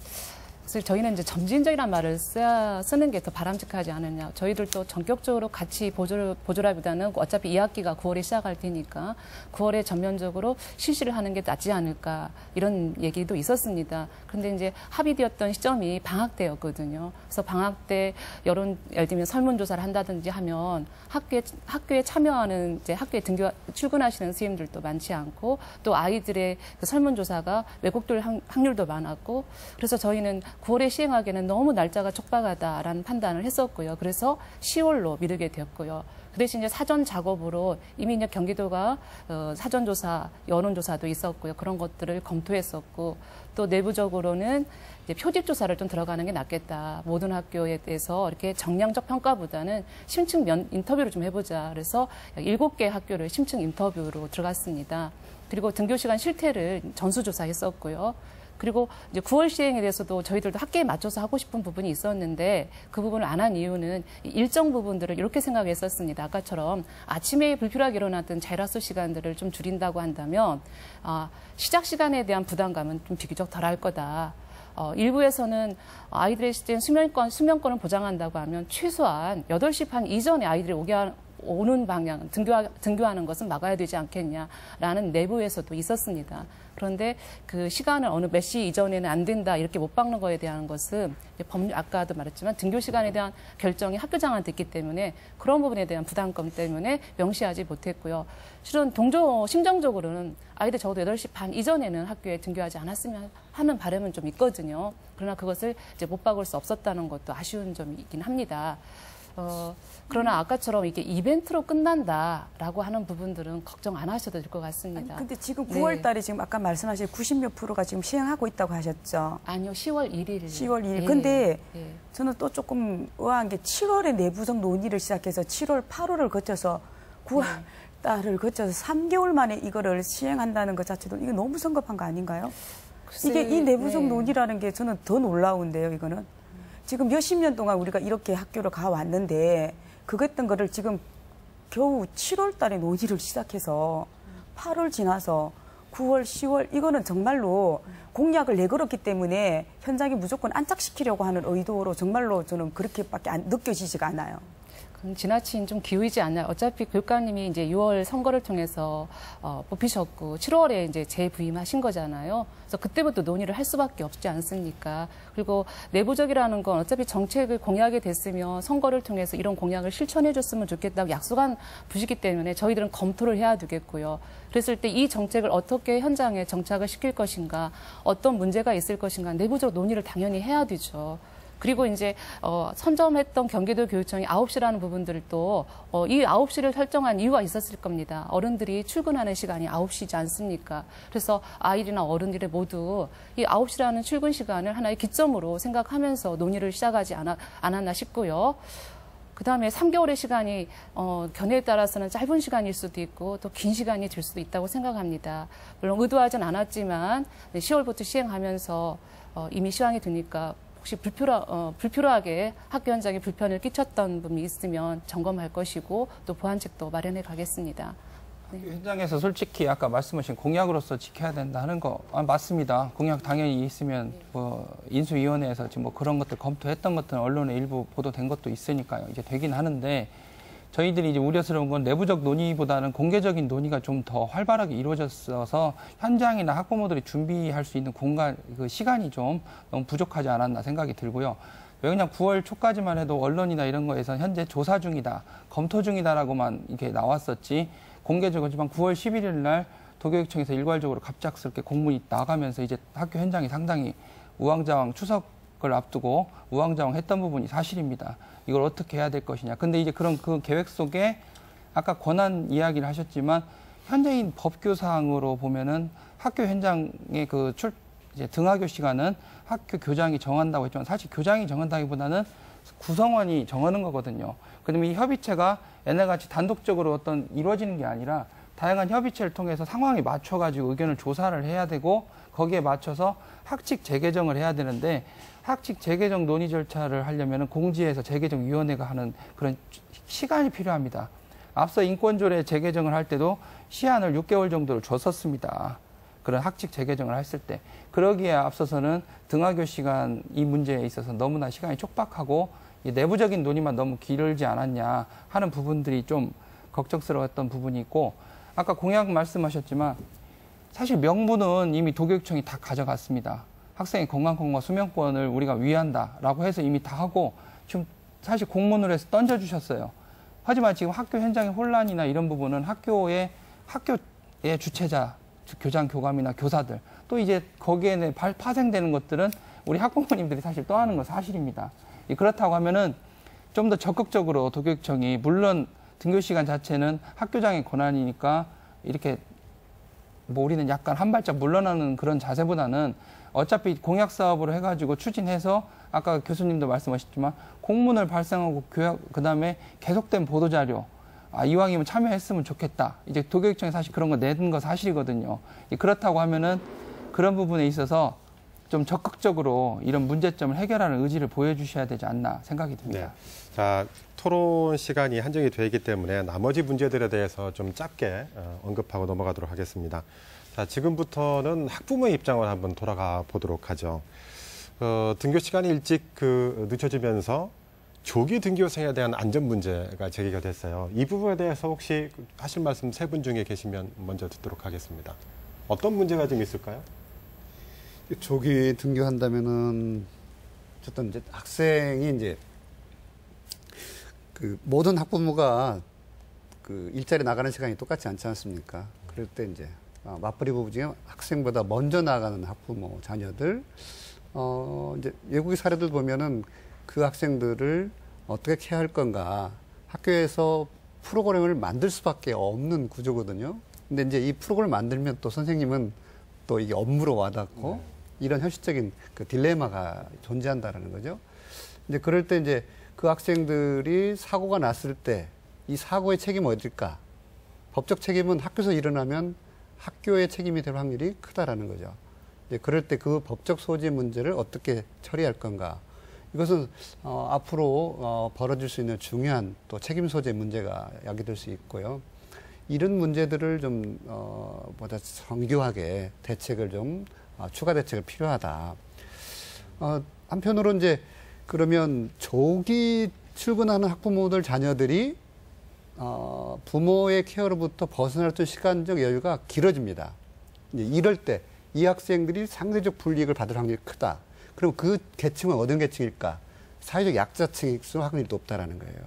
그래서 저희는 이제 점진적이란 말을 쓰는 게 더 바람직하지 않느냐. 저희들도 전격적으로 같이 보조라기보다는 어차피 2학기가 9월에 시작할 테니까 9월에 전면적으로 실시를 하는 게 낫지 않을까 이런 얘기도 있었습니다. 그런데 이제 합의되었던 시점이 방학 때였거든요. 그래서 방학 때 예를 들면 설문조사를 한다든지 하면 학교에 참여하는 이제 학교에 출근하시는 선생님들도 많지 않고 또 아이들의 그 설문조사가 왜곡될 확률도 많았고 그래서 저희는 9월에 시행하기에는 너무 날짜가 촉박하다라는 판단을 했었고요. 그래서 10월로 미루게 되었고요. 그 대신 이제 사전 작업으로 이미 이제 경기도가 사전조사, 여론조사도 있었고요. 그런 것들을 검토했었고 또 내부적으로는 이제 표집조사를 좀 들어가는 게 낫겠다. 모든 학교에 대해서 이렇게 정량적 평가보다는 심층 인터뷰를 좀 해보자. 그래서 7개 학교를 심층 인터뷰로 들어갔습니다. 그리고 등교 시간 실태를 전수조사했었고요. 그리고 이제 9월 시행에 대해서도 저희들도 학기에 맞춰서 하고 싶은 부분이 있었는데 그 부분을 안 한 이유는 일정 부분들을 이렇게 생각했었습니다. 아까처럼 아침에 불필요하게 일어났던 자율학습 시간들을 좀 줄인다고 한다면 시작 시간에 대한 부담감은 좀 비교적 덜할 거다. 일부에서는 아이들의 수면권을 보장한다고 하면 최소한 8시 반 이전에 아이들이 오는 방향, 등교하는 것은 막아야 되지 않겠냐라는 내부에서도 있었습니다. 그런데 그 시간을 어느 몇 시 이전에는 안 된다 이렇게 못 박는 거에 대한 것은 아까도 말했지만 등교 시간에 대한 결정이 학교장한테 있기 때문에 그런 부분에 대한 부담감 때문에 명시하지 못했고요. 실은 심정적으로는 아이들 적어도 8시 반 이전에는 학교에 등교하지 않았으면 하는 바람은 좀 있거든요. 그러나 그것을 이제 못 박을 수 없었다는 것도 아쉬운 점이긴 합니다. 그러나 아까처럼 이게 이벤트로 끝난다라고 하는 부분들은 걱정 안 하셔도 될 것 같습니다. 근데 지금 9월 달에 지금 아까 말씀하신 90몇 %가 지금 시행하고 있다고 하셨죠? 아니요, 10월 1일. 10월 1일. 근데 저는 또 조금 의아한 게 7월에 내부적 논의를 시작해서 7월, 8월을 거쳐서 9월 달을 거쳐서 3개월 만에 이거를 시행한다는 것 자체도 이게 너무 성급한 거 아닌가요? 이게 이 내부적 논의라는 게 저는 더 놀라운데요, 이거는. 지금 몇십 년 동안 우리가 이렇게 학교를 가왔는데 그랬던 거를 지금 겨우 7월 달에 논의를 시작해서 8월 지나서 9월, 10월 이거는 정말로 공약을 내걸었기 때문에 현장에 무조건 안착시키려고 하는 의도로 정말로 저는 그렇게밖에 느껴지지가 않아요. 지나친 좀 기우이지 않나요? 어차피 교육감님이 이제 6월 선거를 통해서 뽑히셨고 7월에 이제 재부임하신 거잖아요. 그래서 그때부터 논의를 할 수밖에 없지 않습니까? 그리고 내부적이라는 건 어차피 정책을 공약이 됐으면 선거를 통해서 이런 공약을 실천해 줬으면 좋겠다고 약속한 부시기 때문에 저희들은 검토를 해야 되겠고요. 그랬을 때 이 정책을 어떻게 현장에 정착을 시킬 것인가, 어떤 문제가 있을 것인가 내부적 논의를 당연히 해야 되죠. 그리고 이제 선점했던 경기도 교육청이 9시라는 부분들도 이 9시를 설정한 이유가 있었을 겁니다. 어른들이 출근하는 시간이 9시지 않습니까? 그래서 아이들이나 어른들이 모두 이 9시라는 출근 시간을 하나의 기점으로 생각하면서 논의를 시작하지 않았나 싶고요. 그다음에 3개월의 시간이 견해에 따라서는 짧은 시간일 수도 있고 또 긴 시간이 될 수도 있다고 생각합니다. 물론 의도하진 않았지만 10월부터 시행하면서 이미 시황이 되니까 혹시 불필요하게 학교 현장에 불편을 끼쳤던 분이 있으면 점검할 것이고 또 보완책도 마련해 가겠습니다. 현장에서 솔직히 아까 말씀하신 공약으로서 지켜야 된다 하는 거 맞습니다. 공약 당연히 있으면 뭐 인수위원회에서 지금 뭐 그런 것들 검토했던 것들은 언론에 일부 보도된 것도 있으니까요. 이제 되긴 하는데 저희들이 이제 우려스러운 건 내부적 논의보다는 공개적인 논의가 좀 더 활발하게 이루어졌어서 현장이나 학부모들이 준비할 수 있는 공간, 그 시간이 좀 너무 부족하지 않았나 생각이 들고요. 왜 그냥 9월 초까지만 해도 언론이나 이런 거에서 현재 조사 중이다, 검토 중이다라고만 이렇게 나왔었지 공개적으로지만 9월 11일 날 도교육청에서 일괄적으로 갑작스럽게 공문이 나가면서 이제 학교 현장이 상당히 우왕좌왕 추석을 앞두고 우왕좌왕했던 부분이 사실입니다. 이걸 어떻게 해야 될 것이냐. 근데 이제 그런 그 계획 속에 아까 권한 이야기를 하셨지만 현재인 법규상으로 보면은 학교 현장의 그 이제 등하교 시간은 학교 교장이 정한다고 했지만 사실 교장이 정한다기보다는 구성원이 정하는 거거든요. 그러면 이 협의체가 얘네같이 단독적으로 어떤 이루어지는 게 아니라 다양한 협의체를 통해서 상황에 맞춰가지고 의견을 조사를 해야 되고 거기에 맞춰서 학칙 재개정을 해야 되는데 학칙 재개정 논의 절차를 하려면 공지에서 재개정위원회가 하는 그런 시간이 필요합니다. 앞서 인권조례 재개정을 할 때도 시한을 6개월 정도를 줬었습니다. 그런 학칙 재개정을 했을 때. 그러기에 앞서서는 등하교 시간 이 문제에 있어서 너무나 시간이 촉박하고 내부적인 논의만 너무 길지 않았냐 하는 부분들이 좀 걱정스러웠던 부분이 있고 아까 공약 말씀하셨지만 사실 명분은 이미 도교육청이 다 가져갔습니다. 학생의 건강권과 수명권을 우리가 위한다라고 해서 이미 다 하고 지금 사실 공문으로 해서 던져주셨어요. 하지만 지금 학교 현장의 혼란이나 이런 부분은 학교의 주체자, 교장, 교감이나 교사들 또 이제 거기에 파생되는 것들은 우리 학부모님들이 사실 떠하는 건 사실입니다. 그렇다고 하면은 좀 더 적극적으로 도교육청이 물론 등교 시간 자체는 학교장의 권한이니까 이렇게 뭐 우리는 약간 한 발짝 물러나는 그런 자세보다는 어차피 공약 사업으로 해가지고 추진해서 아까 교수님도 말씀하셨지만 공문을 발송하고 그다음에 계속된 보도 자료 이왕이면 참여했으면 좋겠다. 이제 도교육청이 사실 그런 거 낸 거 사실이거든요. 그렇다고 하면은 그런 부분에 있어서 좀 적극적으로 이런 문제점을 해결하는 의지를 보여주셔야 되지 않나 생각이 듭니다. 네. 자, 토론 시간이 한정이 되어 있기 때문에 나머지 문제들에 대해서 좀 짧게 언급하고 넘어가도록 하겠습니다. 자, 지금부터는 학부모의 입장을 한번 돌아가 보도록 하죠. 등교 시간이 일찍 늦춰지면서 조기 등교생에 대한 안전 문제가 제기가 됐어요. 이 부분에 대해서 혹시 하실 말씀 세 분 중에 계시면 먼저 듣도록 하겠습니다. 어떤 문제가 좀 있을까요? 조기 등교한다면은 어쨌든 이제 학생이 이제 그 모든 학부모가 그 일자리 나가는 시간이 똑같지 않지 않습니까? 그럴 때 이제 맞벌이 부부 중에 학생보다 먼저 나가는 학부모 자녀들 이제 외국의 사례들 보면은 그 학생들을 어떻게 케어할 건가 학교에서 프로그램을 만들 수밖에 없는 구조거든요. 근데 이제 이 프로그램을 만들면 또 선생님은 또 이게 업무로 와닿고 이런 현실적인 그 딜레마가 존재한다라는 거죠. 이제 그럴 때 이제 그 학생들이 사고가 났을 때 이 사고의 책임은 어딜까? 법적 책임은 학교에서 일어나면 학교의 책임이 될 확률이 크다라는 거죠. 이제 그럴 때 그 법적 소지 문제를 어떻게 처리할 건가? 이것은 앞으로 벌어질 수 있는 중요한 또 책임 소재 문제가 야기될 수 있고요. 이런 문제들을 좀 보다 정교하게 대책을 좀 추가 대책이 필요하다. 한편으로 이제 그러면 조기 출근하는 학부모들 자녀들이 부모의 케어로부터 벗어날 수 있는 시간적 여유가 길어집니다. 이제 이럴 때 이 학생들이 상대적 불이익을 받을 확률이 크다. 그럼 그 계층은 어떤 계층일까? 사회적 약자층일수록 확률이 높다라는 거예요.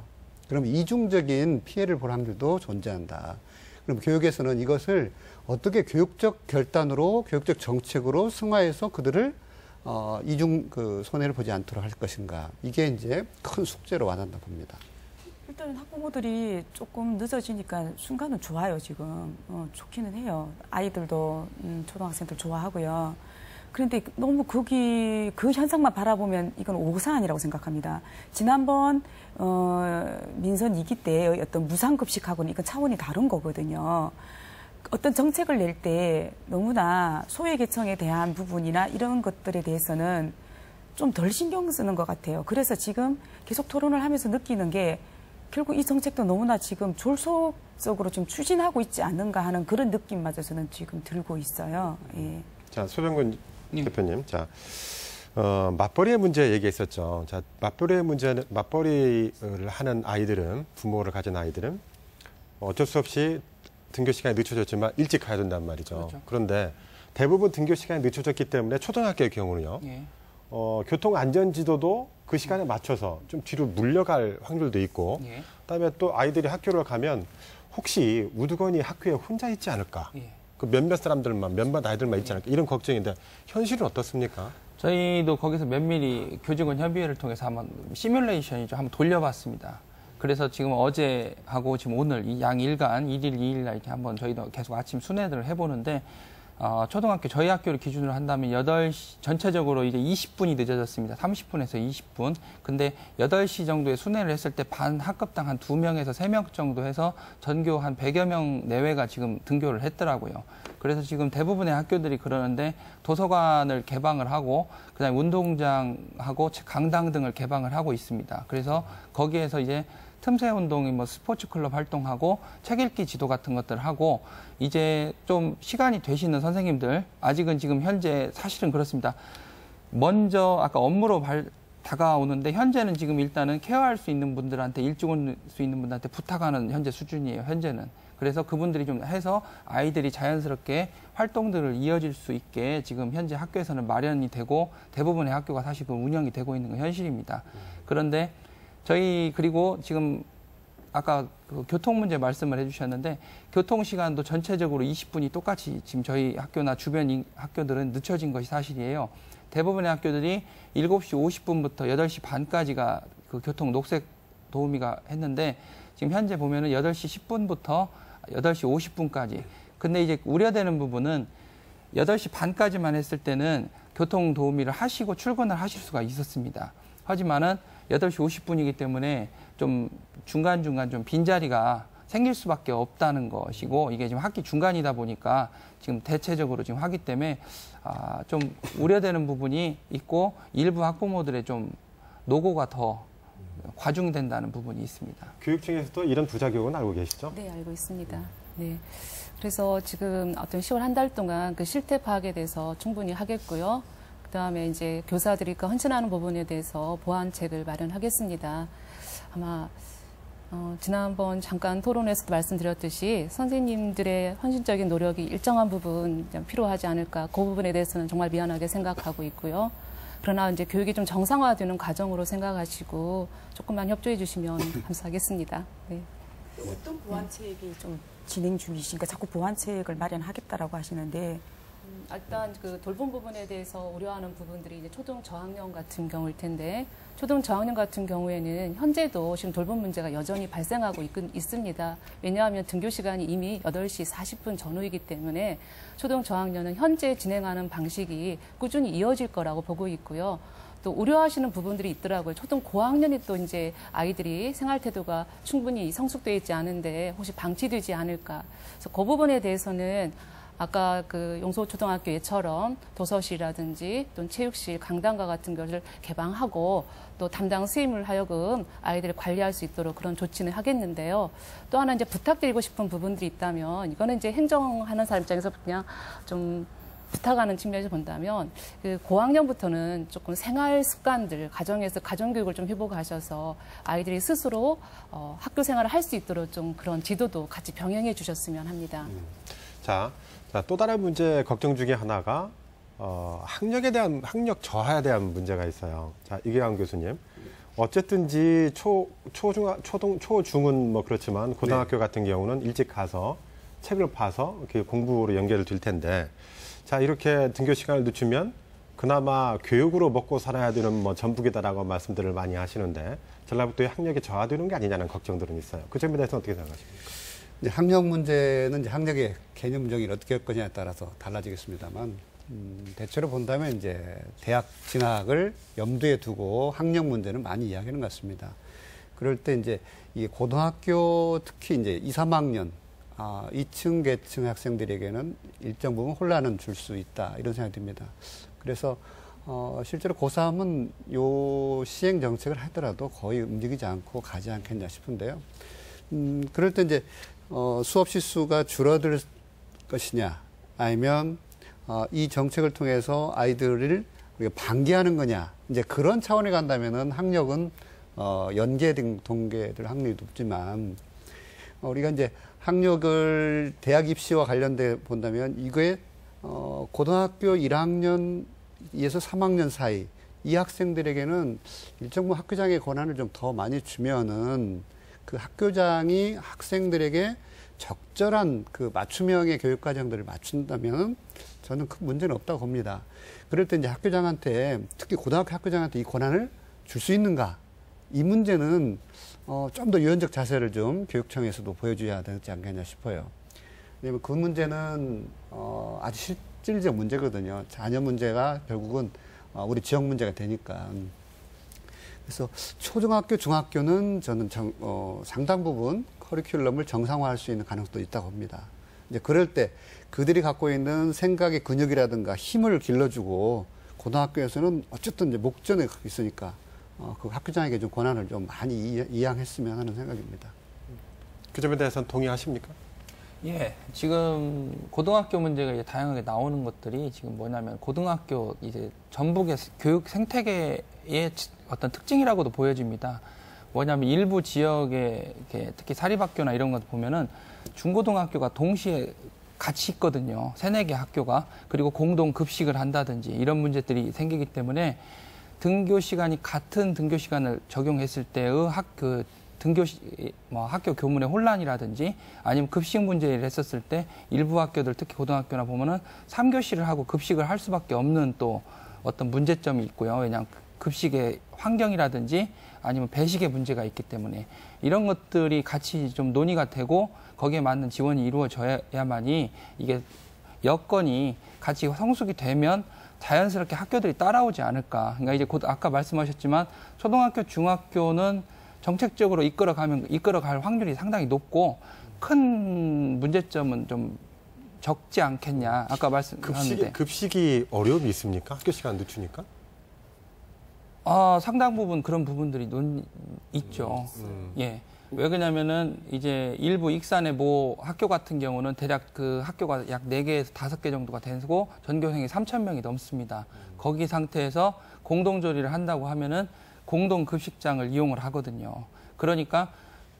그럼 이중적인 피해를 볼 확률도 존재한다. 그럼 교육에서는 이것을 어떻게 교육적 결단으로 교육적 정책으로 승화해서 그들을 이중 손해를 보지 않도록 할 것인가. 이게 이제 큰 숙제로 와닿는다 봅니다. 일단 학부모들이 조금 늦어지니까 순간은 좋아요, 지금. 좋기는 해요. 아이들도 초등학생들 좋아하고요. 그런데 너무 그 현상만 바라보면 이건 오사안이라고 생각합니다. 지난번 민선 2기 때의 어떤 무상급식하고는 이건 차원이 다른 거거든요. 어떤 정책을 낼 때 너무나 소외계층에 대한 부분이나 이런 것들에 대해서는 좀 덜 신경 쓰는 것 같아요. 그래서 지금 계속 토론을 하면서 느끼는 게 결국 이 정책도 너무나 지금 졸속적으로 좀 추진하고 있지 않는가 하는 그런 느낌마저서는 지금 들고 있어요. 예. 자, 소병근 대표님. 자, 맞벌이의 문제 얘기했었죠. 자, 맞벌이를 하는 아이들은, 부모를 가진 아이들은 어쩔 수 없이 등교 시간이 늦춰졌지만 일찍 가야 된단 말이죠. 그렇죠. 그런데 대부분 등교 시간이 늦춰졌기 때문에 초등학교의 경우는요. 예. 교통안전지도도 그 시간에 맞춰서 좀 뒤로 물려갈 확률도 있고 예. 그다음에 또 아이들이 학교를 가면 혹시 우두건이 학교에 혼자 있지 않을까? 예. 그 몇몇 사람들만, 몇몇 아이들만 있지 않을까? 이런 걱정인데 현실은 어떻습니까? 저희도 거기서 면밀히 교직원 협의회를 통해서 한번 시뮬레이션이죠. 한번 돌려봤습니다. 그래서 지금 어제하고 지금 오늘 이 양 일간 1일, 2일 날 이렇게 한번 저희도 계속 아침 순회들을 해보는데 초등학교 저희 학교를 기준으로 한다면 8시 전체적으로 이제 20분이 늦어졌습니다. 30분에서 20분. 근데 8시 정도에 순회를 했을 때 반 학급당 한 2명에서 3명 정도 해서 전교 한 100여 명 내외가 지금 등교를 했더라고요. 그래서 지금 대부분의 학교들이 그러는데 도서관을 개방을 하고 그다음에 운동장하고 강당 등을 개방을 하고 있습니다. 그래서 거기에서 이제 틈새 운동이 뭐 스포츠 클럽 활동하고 책 읽기 지도 같은 것들 하고 이제 좀 시간이 되시는 선생님들 아직은 지금 현재 사실은 그렇습니다. 먼저 아까 업무로 다가오는데 현재는 지금 일단은 케어할 수 있는 분들한테 일찍 올 수 있는 분들한테 부탁하는 현재 수준이에요. 현재는. 그래서 그분들이 좀 해서 아이들이 자연스럽게 활동들을 이어질 수 있게 지금 현재 학교에서는 마련이 되고 대부분의 학교가 사실 운영이 되고 있는 건 현실입니다. 그런데 저희 그리고 지금 아까 그 교통 문제 말씀을 해주셨는데 교통 시간도 전체적으로 20분이 똑같이 지금 저희 학교나 주변 학교들은 늦춰진 것이 사실이에요. 대부분의 학교들이 7시 50분부터 8시 반까지가 그 교통 녹색 도우미가 했는데 지금 현재 보면은 8시 10분부터 8시 50분까지. 근데 이제 우려되는 부분은 8시 반까지만 했을 때는 교통 도우미를 하시고 출근을 하실 수가 있었습니다. 하지만은 8시 50분이기 때문에 좀 중간중간 좀 빈자리가 생길 수밖에 없다는 것이고 이게 지금 학기 중간이다 보니까 지금 대체적으로 지금 하기 때문에 좀 우려되는 부분이 있고 일부 학부모들의 좀 노고가 더 과중된다는 부분이 있습니다. 교육청에서도 이런 부작용은 알고 계시죠? 네, 알고 있습니다. 네. 그래서 지금 어떤 10월 한 달 동안 그 실태 파악에 대해서 충분히 하겠고요. 그다음에 이제 교사들이 그 헌신하는 부분에 대해서 보완책을 마련하겠습니다. 아마 지난번 잠깐 토론에서도 말씀드렸듯이 선생님들의 헌신적인 노력이 일정한 부분 필요하지 않을까. 그 부분에 대해서는 정말 미안하게 생각하고 있고요. 그러나 이제 교육이 좀 정상화되는 과정으로 생각하시고 조금만 협조해 주시면 감사하겠습니다. 네. 어떤 보완책이 좀 진행 중이신가? 자꾸 보완책을 마련하겠다라고 하시는데. 일단 그 돌봄 부분에 대해서 우려하는 부분들이 이제 초등 저학년 같은 경우일 텐데 초등 저학년 같은 경우에는 현재도 지금 돌봄 문제가 여전히 발생하고 있습니다. 왜냐하면 등교 시간이 이미 8시 40분 전후이기 때문에 초등 저학년은 현재 진행하는 방식이 꾸준히 이어질 거라고 보고 있고요. 또 우려하시는 부분들이 있더라고요. 초등 고학년이 또 이제 아이들이 생활 태도가 충분히 성숙되어 있지 않은데 혹시 방치되지 않을까. 그래서 그 부분에 대해서는 아까 그 용소초등학교처럼 도서실이라든지 또는 체육실, 강당과 같은 것을 개방하고 또 담당 스님을 하여금 아이들을 관리할 수 있도록 그런 조치는 하겠는데요. 또 하나 이제 부탁드리고 싶은 부분들이 있다면 이거는 이제 행정하는 사람 입장에서 그냥 좀 부탁하는 측면에서 본다면 그 고학년부터는 조금 생활 습관들, 가정에서 가정교육을 좀 회복하셔서 아이들이 스스로 학교 생활을 할 수 있도록 좀 그런 지도도 같이 병행해 주셨으면 합니다. 자, 또 다른 문제 걱정 중에 하나가 학력 저하에 대한 문제가 있어요. 자, 이계환 교수님. 어쨌든지 초중은 뭐 그렇지만 고등학교 같은 경우는 일찍 가서 책을 봐서 이렇게 공부로 연결을 될 텐데 자, 이렇게 등교 시간을 늦추면 그나마 교육으로 먹고 살아야 되는 뭐 전북이다라고 말씀들을 많이 하시는데 전라북도의 학력이 저하되는 게 아니냐는 걱정들은 있어요. 그 점에 대해서는 어떻게 생각하십니까? 학력 문제는 이제 학력의 개념적인 어떻게 할 거냐에 따라서 달라지겠습니다만 대체로 본다면 이제 대학 진학을 염두에 두고 학력 문제는 많이 이야기하는 것 같습니다. 그럴 때 이제 이 고등학교 특히 이제 2, 3학년 2층 계층 학생들에게는 일정 부분 혼란은 줄 수 있다 이런 생각이 듭니다. 그래서 실제로 고3은 요 시행 정책을 하더라도 거의 움직이지 않고 가지 않겠냐 싶은데요. 그럴 때 이제 수업 시수가 줄어들 것이냐 아니면 이 정책을 통해서 아이들을 우리가 방기하는 거냐 이제 그런 차원에 간다면은 학력은 연계 등 동계들 학력이 높지만 우리가 이제 학력을 대학 입시와 관련돼 본다면 이거에 고등학교 1학년에서 3학년 사이 이 학생들에게는 일정 부분 학교장의 권한을 좀 더 많이 주면은 그 학교장이 학생들에게 적절한 그 맞춤형의 교육 과정들을 맞춘다면 저는 큰 문제는 없다고 봅니다. 그럴 때 이제 학교장한테 특히 고등학교 학교장한테 이 권한을 줄 수 있는가? 이 문제는 좀 더 유연적 자세를 좀 교육청에서도 보여줘야 되지 않겠냐 싶어요. 왜냐하면 그 문제는 아주 실질적 문제거든요. 자녀 문제가 결국은 우리 지역 문제가 되니까. 그래서 초등학교, 중학교는 저는 상당 부분 커리큘럼을 정상화할 수 있는 가능성도 있다고 봅니다. 이제 그럴 때 그들이 갖고 있는 생각의 근육이라든가 힘을 길러주고 고등학교에서는 어쨌든 이제 목전에 있으니까 그 학교장에게 좀 권한을 좀 많이 이양했으면 하는 생각입니다. 그 점에 대해서는 동의하십니까? 예, 지금 고등학교 문제가 이제 다양하게 나오는 것들이 지금 뭐냐면 고등학교 이제 전북의 교육 생태계의 어떤 특징이라고도 보여집니다. 뭐냐면 일부 지역에 이렇게 특히 사립학교나 이런 것 보면은 중고등학교가 동시에 같이 있거든요. 3-4개 학교가. 그리고 공동 급식을 한다든지 이런 문제들이 생기기 때문에 등교 시간이 같은 등교 시간을 적용했을 때의 학교 교문의 혼란이라든지 아니면 급식 문제를 했었을 때 일부 학교들 특히 고등학교나 보면은 3교시를 하고 급식을 할 수밖에 없는 또 어떤 문제점이 있고요. 왜냐하면 급식의 환경이라든지 아니면 배식의 문제가 있기 때문에 이런 것들이 같이 좀 논의가 되고 거기에 맞는 지원이 이루어져야만이 이게 여건이 같이 성숙이 되면 자연스럽게 학교들이 따라오지 않을까. 그러니까 이제 아까 말씀하셨지만 초등학교, 중학교는 정책적으로 이끌어갈 확률이 상당히 높고 큰 문제점은 좀 적지 않겠냐. 아까 말씀하셨는데 급식이 어려움이 있습니까? 학교 시간 늦추니까? 상당 부분 그런 부분들이 있죠. 예. 왜 그러냐면은 이제 일부 익산의 모 학교 같은 경우는 대략 그 학교가 약 4개에서 5개 정도가 되고 전교생이 3,000명이 넘습니다. 거기 상태에서 공동조리를 한다고 하면은 공동급식장을 이용을 하거든요. 그러니까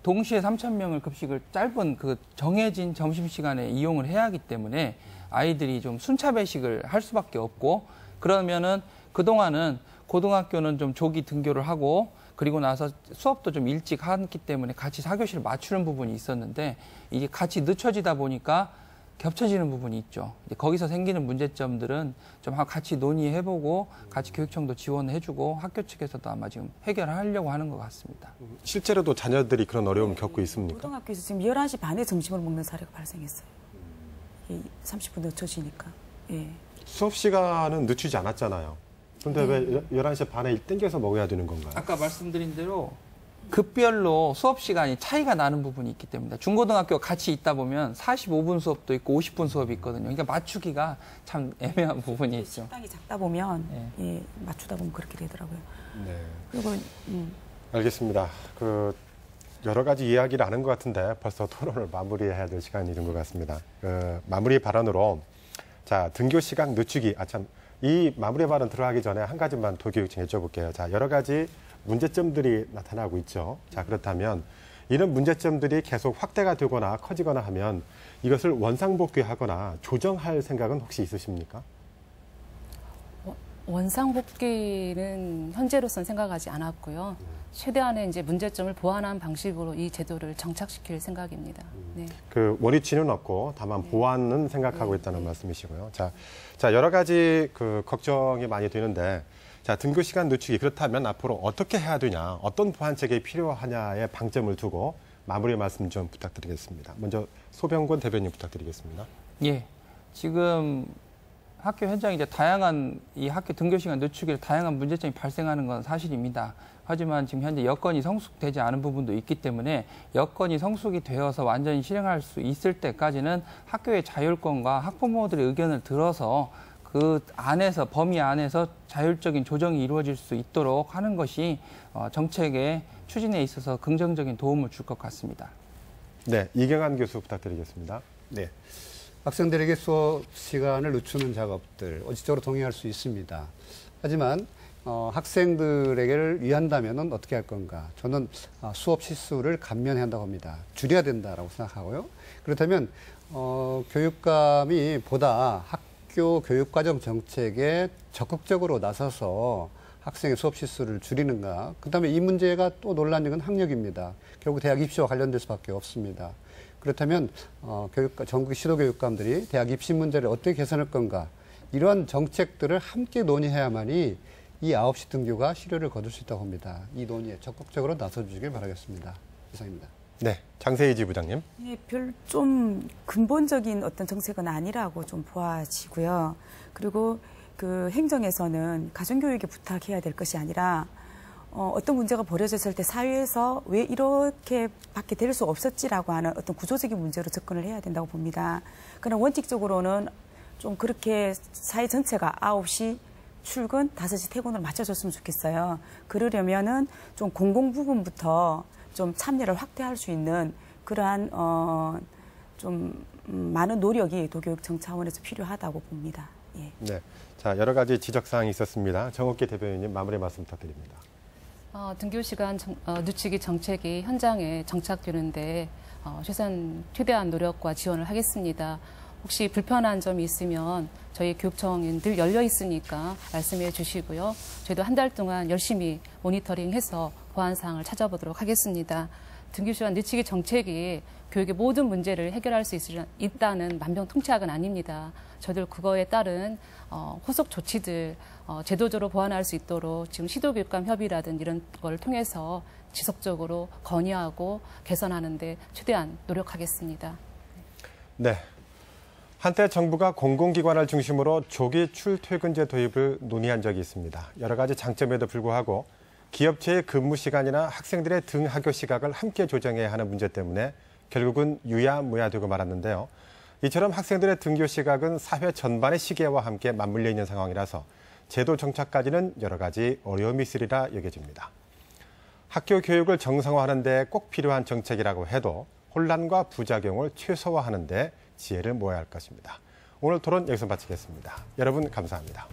동시에 3,000명을 급식을 짧은 그 정해진 점심시간에 이용을 해야 하기 때문에 아이들이 좀 순차 배식을 할 수밖에 없고 그러면은 그동안은 고등학교는 좀 조기 등교를 하고 그리고 나서 수업도 좀 일찍 했기 때문에 같이 4교시를 맞추는 부분이 있었는데 이게 같이 늦춰지다 보니까 겹쳐지는 부분이 있죠. 이제 거기서 생기는 문제점들은 좀 같이 논의해보고 같이 교육청도 지원해주고 학교 측에서도 아마 지금 해결하려고 하는 것 같습니다. 실제로도 자녀들이 그런 어려움을 겪고 있습니까? 고등학교에서 지금 11시 반에 점심을 먹는 사례가 발생했어요. 30분 늦춰지니까. 예. 수업 시간은 늦추지 않았잖아요. 그런데 왜 11시 반에 땡겨서 먹어야 되는 건가요? 아까 말씀드린 대로 급별로 수업 시간이 차이가 나는 부분이 있기 때문에 중고등학교 같이 있다 보면 45분 수업도 있고 50분 수업이 있거든요. 그러니까 맞추기가 참 애매한 부분이 있죠. 식당이 작다 보면 예, 맞추다 보면 그렇게 되더라고요. 네. 그리고 알겠습니다. 여러 가지 이야기를 하는 것 같은데 벌써 토론을 마무리해야 될 시간이 이른 것 같습니다. 마무리 발언으로 자 등교 시간 늦추기 이 마무리 발언 들어가기 전에 한 가지만 도교육청 여쭤볼게요. 자 여러 가지 문제점들이 나타나고 있죠. 자 그렇다면 이런 문제점들이 계속 확대가 되거나 커지거나 하면 이것을 원상복귀하거나 조정할 생각은 혹시 있으십니까? 원상복귀는 현재로서는 생각하지 않았고요. 최대한의 이제 문제점을 보완한 방식으로 이 제도를 정착시킬 생각입니다. 네. 그 원위치는 없고 다만 보완은 생각하고 있다는 말씀이시고요. 자 여러 가지 그 걱정이 많이 되는데 자 등교 시간 늦추기 그렇다면 앞으로 어떻게 해야 되냐, 어떤 보완책이 필요하냐에 방점을 두고 마무리 말씀 좀 부탁드리겠습니다. 먼저 소병권 대변인 부탁드리겠습니다. 예, 지금 학교 현장에 이제 다양한 이 학교 등교 시간 늦추기로 다양한 문제점이 발생하는 건 사실입니다. 하지만 지금 현재 여건이 성숙되지 않은 부분도 있기 때문에 여건이 성숙이 되어서 완전히 실행할 수 있을 때까지는 학교의 자율권과 학부모들의 의견을 들어서 그 안에서 범위 안에서 자율적인 조정이 이루어질 수 있도록 하는 것이 정책의 추진에 있어서 긍정적인 도움을 줄 것 같습니다. 네, 이경환 교수 부탁드리겠습니다. 네. 학생들에게 수업 시간을 늦추는 작업들 원칙적으로 동의할 수 있습니다. 하지만 학생들에게를 위한다면 어떻게 할 건가? 저는 수업 시수를 감면해야 한다고 합니다. 줄여야 된다라고 생각하고요. 그렇다면 교육감이 보다 학교 교육과정 정책에 적극적으로 나서서 학생의 수업 시수를 줄이는가? 그다음에 이 문제가 또 논란적인 학력입니다. 결국 대학 입시와 관련될 수밖에 없습니다. 그렇다면 전국 시도교육감들이 대학 입시 문제를 어떻게 개선할 건가? 이러한 정책들을 함께 논의해야만이 이 9시 등교가 실효를 거둘 수 있다고 합니다. 이 논의에 적극적으로 나서주시길 바라겠습니다. 이상입니다. 네, 장세희 부장님. 네, 별 좀 근본적인 어떤 정책은 아니라고 좀 보아지고요. 그리고 그 행정에서는 가정교육에 부탁해야 될 것이 아니라 어떤 문제가 벌어졌을 때 사회에서 왜 이렇게밖에 될 수 없었지라고 하는 어떤 구조적인 문제로 접근을 해야 된다고 봅니다. 그러나 원칙적으로는 좀 그렇게 사회 전체가 9시 출근, 5시 퇴근으로 맞춰줬으면 좋겠어요. 그러려면은 좀 공공 부분부터 좀 참여를 확대할 수 있는 그러한 좀 많은 노력이 도교육청 차원에서 필요하다고 봅니다. 예. 네, 자 여러 가지 지적 사항이 있었습니다. 정옥기 대변인님 마무리 말씀 부탁드립니다. 등교 시간 늦추기 정책이 현장에 정착되는데 최대한 노력과 지원을 하겠습니다. 혹시 불편한 점이 있으면 저희 교육청은 늘 열려 있으니까 말씀해 주시고요. 저희도 한 달 동안 열심히 모니터링해서 보완 사항을 찾아보도록 하겠습니다. 등교 시간 늦추기 정책이 교육의 모든 문제를 해결할 수 있다는 만병통치약은 아닙니다. 저희들 그거에 따른 후속 조치들 제도적으로 보완할 수 있도록 지금 시도교육감 협의라든 이런 걸 통해서 지속적으로 건의하고 개선하는 데 최대한 노력하겠습니다. 네. 한때 정부가 공공기관을 중심으로 조기 출퇴근제 도입을 논의한 적이 있습니다. 여러 가지 장점에도 불구하고 기업체의 근무 시간이나 학생들의 등하교 시각을 함께 조정해야 하는 문제 때문에 결국은 유야무야되고 말았는데요. 이처럼 학생들의 등교 시각은 사회 전반의 시계와 함께 맞물려 있는 상황이라서 제도 정착까지는 여러 가지 어려움이 있으리라 여겨집니다. 학교 교육을 정상화하는 데 꼭 필요한 정책이라고 해도 혼란과 부작용을 최소화하는 데 지혜를 모아야 할 것입니다. 오늘 토론 여기서 마치겠습니다. 여러분 감사합니다.